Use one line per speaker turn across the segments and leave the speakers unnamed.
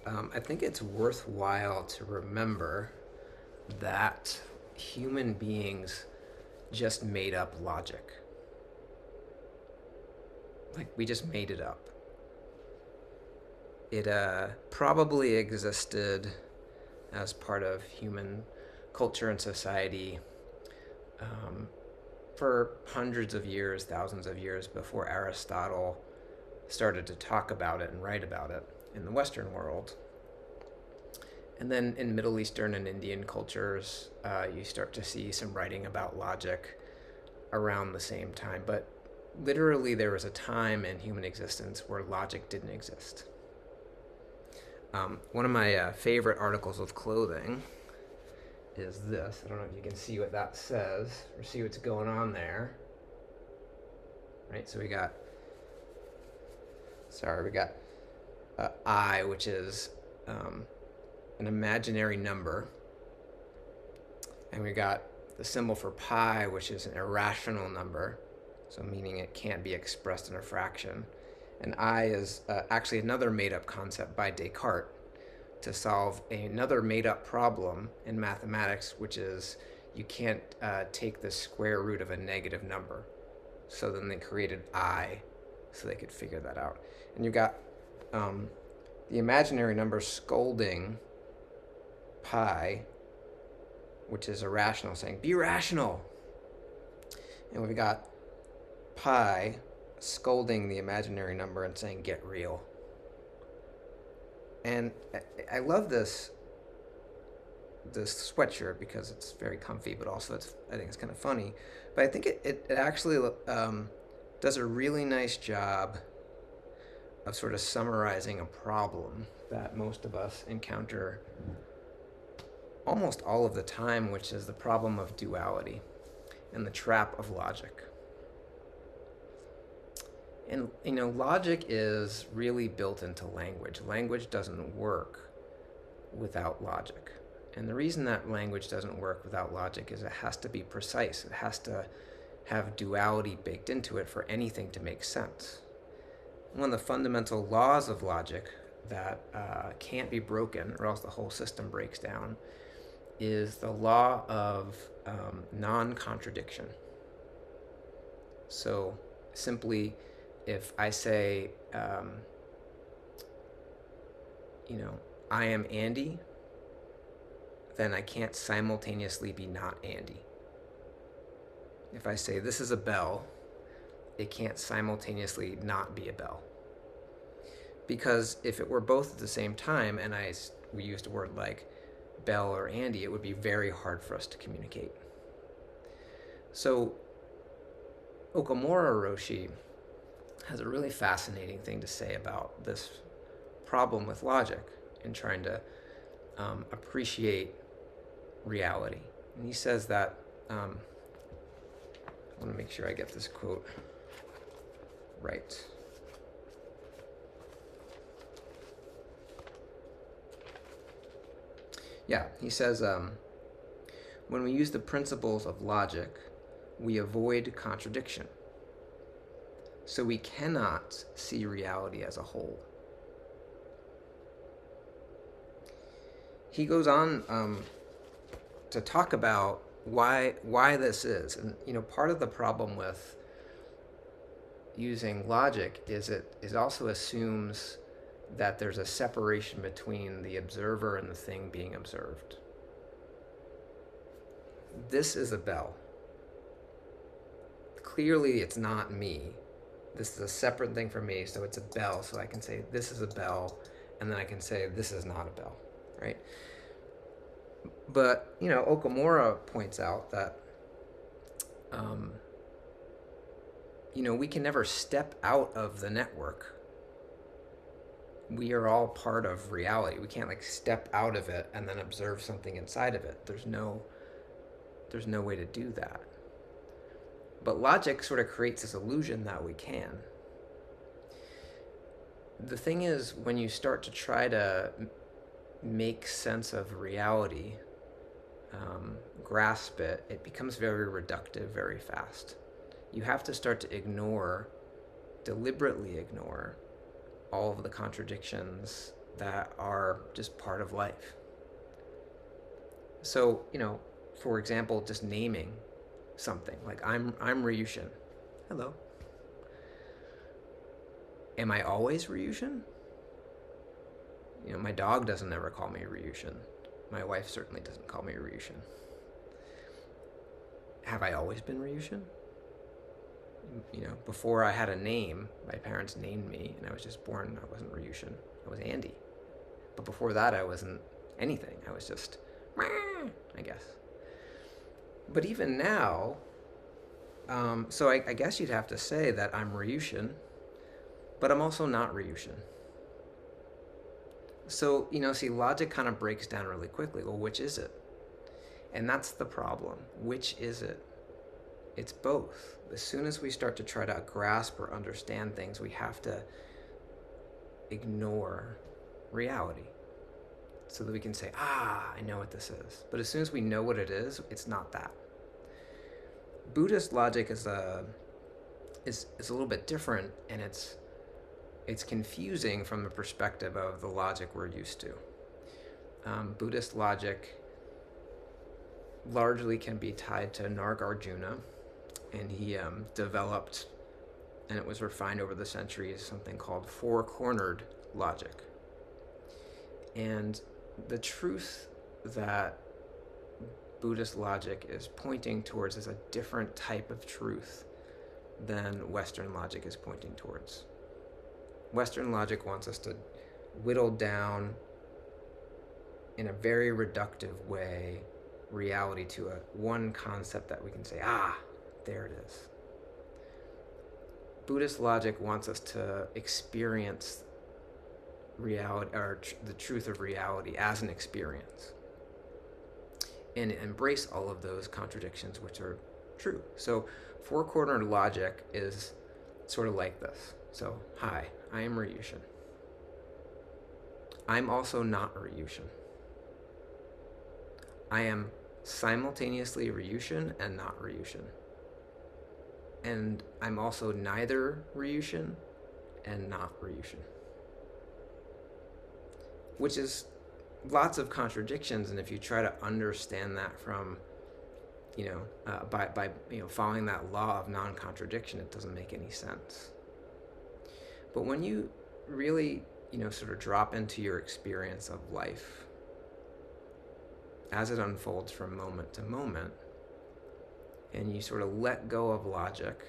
I think it's worthwhile to remember that human beings just made up logic. Like, we just made it up. It probably existed as part of human culture and society um, for hundreds of years, thousands of years before Aristotle started to talk about it and write about it in the Western world. And then in Middle Eastern and Indian cultures, you start to see some writing about logic around the same time. But literally, there was a time in human existence where logic didn't exist. One of my favorite articles of clothing is this. I don't know if you can see what that says or see what's going on there. Right, so we got I, which is an imaginary number. And we got the symbol for pi, which is an irrational number, so meaning it can't be expressed in a fraction. And I is actually another made-up concept by Descartes to solve another made-up problem in mathematics, which is you can't take the square root of a negative number. So then they created I so they could figure that out. And you've got the imaginary number scolding pi, which is irrational, saying, be rational. And we've got pi scolding the imaginary number and saying, get real. And I love this sweatshirt because it's very comfy, but also I think it's kind of funny. But I think it actually does a really nice job of sort of summarizing a problem that most of us encounter almost all of the time, which is the problem of duality and the trap of logic. And, logic is really built into language. Language doesn't work without logic. And the reason that language doesn't work without logic is it has to be precise. It has to have duality baked into it for anything to make sense. One of the fundamental laws of logic that can't be broken, or else the whole system breaks down, is the law of non-contradiction. So simply, if I say, I am Andy, then I can't simultaneously be not Andy. If I say this is a bell, it can't simultaneously not be a bell. Because if it were both at the same time, and we used a word like Bell or Andy, it would be very hard for us to communicate. So Okumura Roshi has a really fascinating thing to say about this problem with logic in trying to appreciate reality. And he says that, I want to make sure I get this quote right. Yeah, he says, when we use the principles of logic, we avoid contradiction. So we cannot see reality as a whole. He goes on to talk about why this is. And, part of the problem with using logic is it also assumes that there's a separation between the observer and the thing being observed. This is a bell. Clearly, it's not me. This is a separate thing from me, so it's a bell. So I can say this is a bell, and then I can say this is not a bell, right? But, Okumura points out that, we can never step out of the network. We are all part of reality. We can't step out of it and then observe something inside of it. There's no way to do that. But logic sort of creates this illusion that we can. The thing is, when you start to try to make sense of reality, grasp it, it becomes very reductive very fast. You have to start to deliberately ignore all of the contradictions that are just part of life. So, for example, just naming something like I'm Ryushin. Hello. Am I always Ryushin? My dog doesn't ever call me Ryushin. My wife certainly doesn't call me Ryushin. Have I always been Ryushin? Before I had a name, my parents named me, and I was just born. I wasn't Ryushin. I was Andy. But before that, I wasn't anything. I was just, I guess. But even now, so I guess you'd have to say that I'm Ryushin, but I'm also not Ryushin. So, see, logic kind of breaks down really quickly. Well, which is it? And that's the problem. Which is it? It's both. As soon as we start to try to grasp or understand things, we have to ignore reality so that we can say, I know what this is. But as soon as we know what it is, it's not that. Buddhist logic is a little bit different, and it's confusing from the perspective of the logic we're used to. Buddhist logic largely can be tied to Nargarjuna, and he developed, and it was refined over the centuries, something called four-cornered logic. And the truth that Buddhist logic is pointing towards is a different type of truth than Western logic is pointing towards. Western logic wants us to whittle down in a very reductive way reality to one concept that we can say, there it is. Buddhist logic wants us to experience reality, or the truth of reality, as an experience, and embrace all of those contradictions which are true. So four-cornered logic is sort of like this. So, hi, I am Ryushin. I'm also not Ryushin. I am simultaneously Ryushin and not Ryushin. And I'm also neither Ryushin and not Ryushin. Which is lots of contradictions, and if you try to understand that from, by following that law of non-contradiction, it doesn't make any sense. But when you really, sort of drop into your experience of life as it unfolds from moment to moment, and you sort of let go of logic,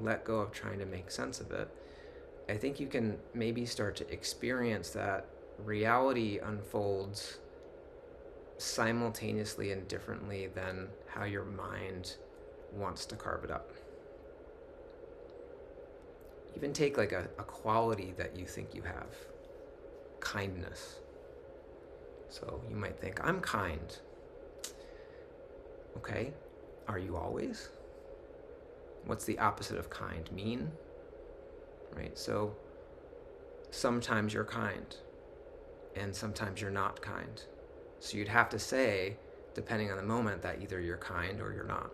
let go of trying to make sense of it, I think you can maybe start to experience that reality unfolds simultaneously and differently than how your mind wants to carve it up. Even take like a quality that you think you have, kindness. So you might think, I'm kind. Okay, are you always? What's the opposite of kind? Mean? Right, so sometimes you're kind, and sometimes you're not kind. So you'd have to say, depending on the moment, that either you're kind or you're not.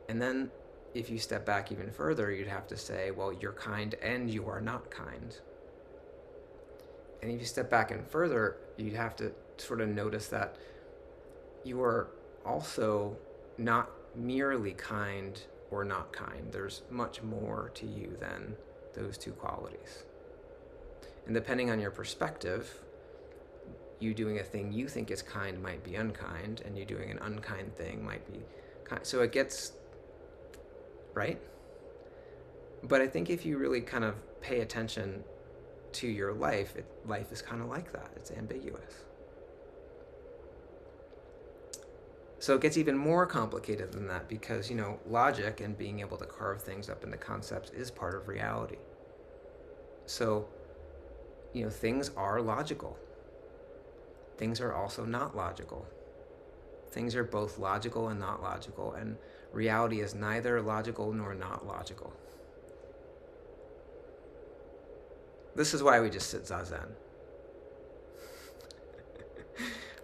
And then if you step back even further, you'd have to say, well, you're kind and you are not kind. And if you step back and further, you'd have to sort of notice that you are also not merely kind or not kind. There's much more to you than those two qualities. And depending on your perspective, you doing a thing you think is kind might be unkind, and you doing an unkind thing might be kind. So it gets, right? But I think if you really kind of pay attention to your life, life is kind of like that. It's ambiguous. So it gets even more complicated than that because, logic and being able to carve things up into concepts is part of reality. So, things are logical. Things are also not logical. Things are both logical and not logical, and reality is neither logical nor not logical. This is why we just sit zazen.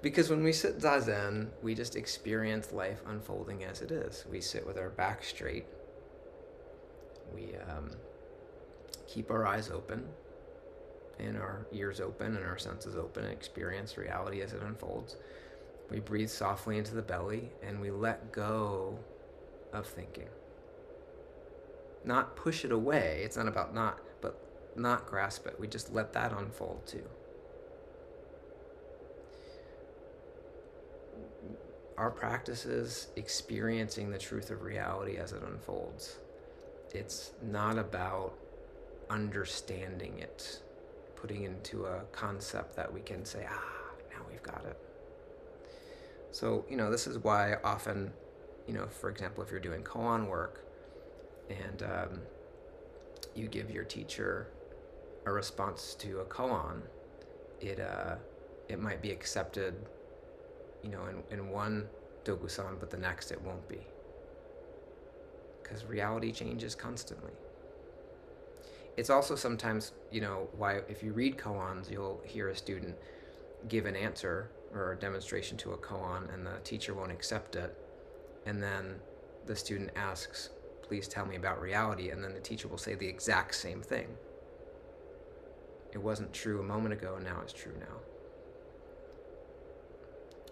Because when we sit zazen, we just experience life unfolding as it is. We sit with our back straight. We keep our eyes open. and our ears open and our senses open and experience reality as it unfolds. We breathe softly into the belly and we let go of thinking. Not push it away. It's not about not grasp it. We just let that unfold too. Our practice is experiencing the truth of reality as it unfolds. It's not about understanding it, putting into a concept that we can say, now we've got it. So, this is why often, for example, if you're doing koan work and you give your teacher a response to a koan, it might be accepted, in one dokusan, but the next it won't be. Because reality changes constantly. It's also sometimes, why if you read koans, you'll hear a student give an answer or a demonstration to a koan and the teacher won't accept it. And then the student asks, please tell me about reality. And then the teacher will say the exact same thing. It wasn't true a moment ago and now it's true now.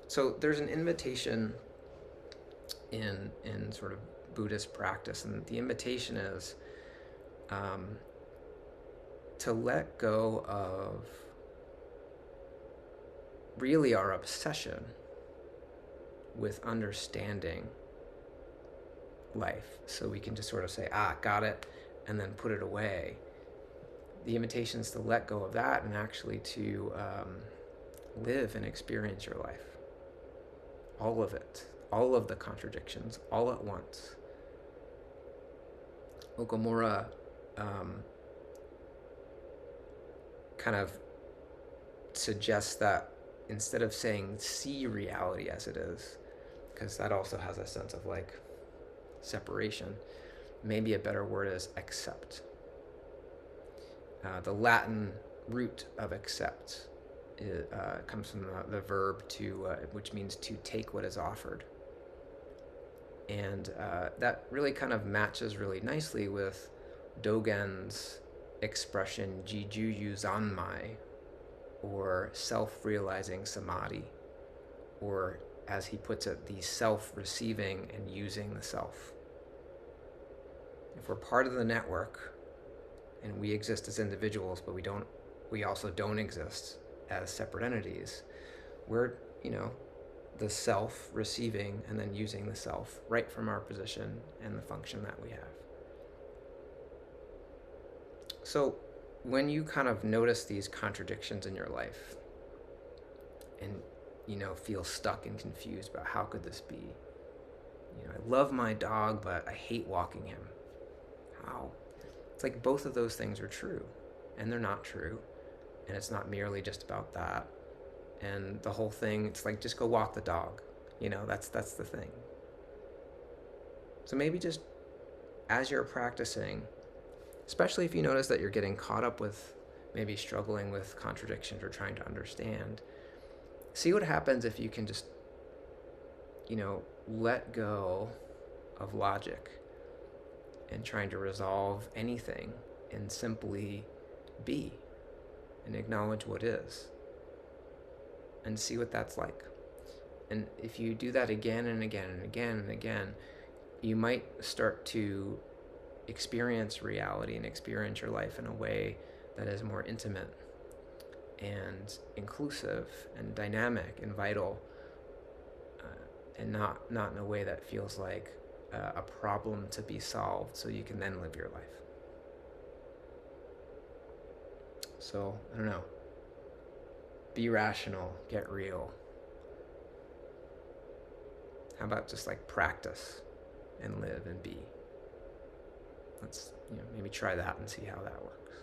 So there's an invitation in sort of Buddhist practice, and the invitation is to let go of really our obsession with understanding life, so we can just sort of say, got it, and then put it away. The invitation is to let go of that and actually to live and experience your life. All of it, all of the contradictions, all at once. Okumura kind of suggests that instead of saying see reality as it is, because that also has a sense of like separation, maybe a better word is accept. The Latin root of accept comes from the verb to, which means to take what is offered. And that really kind of matches really nicely with Dogen's expression Jiju Zanmai, or self-realizing samadhi, or as he puts it, the self-receiving and using the self. If we're part of the network and we exist as individuals, but we also don't exist as separate entities, we're, the self receiving and then using the self right from our position and the function that we have. So when you kind of notice these contradictions in your life and, feel stuck and confused about how could this be? I love my dog, but I hate walking him. How? It's like both of those things are true, and they're not true. And it's not merely just about that. And the whole thing, it's like, just go walk the dog. That's the thing. So maybe just as you're practicing, especially if you notice that you're getting caught up with maybe struggling with contradictions or trying to understand, see what happens if you can just, let go of logic and trying to resolve anything and simply be and acknowledge what is and see what that's like. And if you do that again and again and again and again, you might start to experience reality and experience your life in a way that is more intimate and inclusive and dynamic and vital, and not in a way that feels like a problem to be solved so you can then live your life. So, I don't know. Be rational, get real. How about just like practice and live and be? Let's maybe try that and see how that works.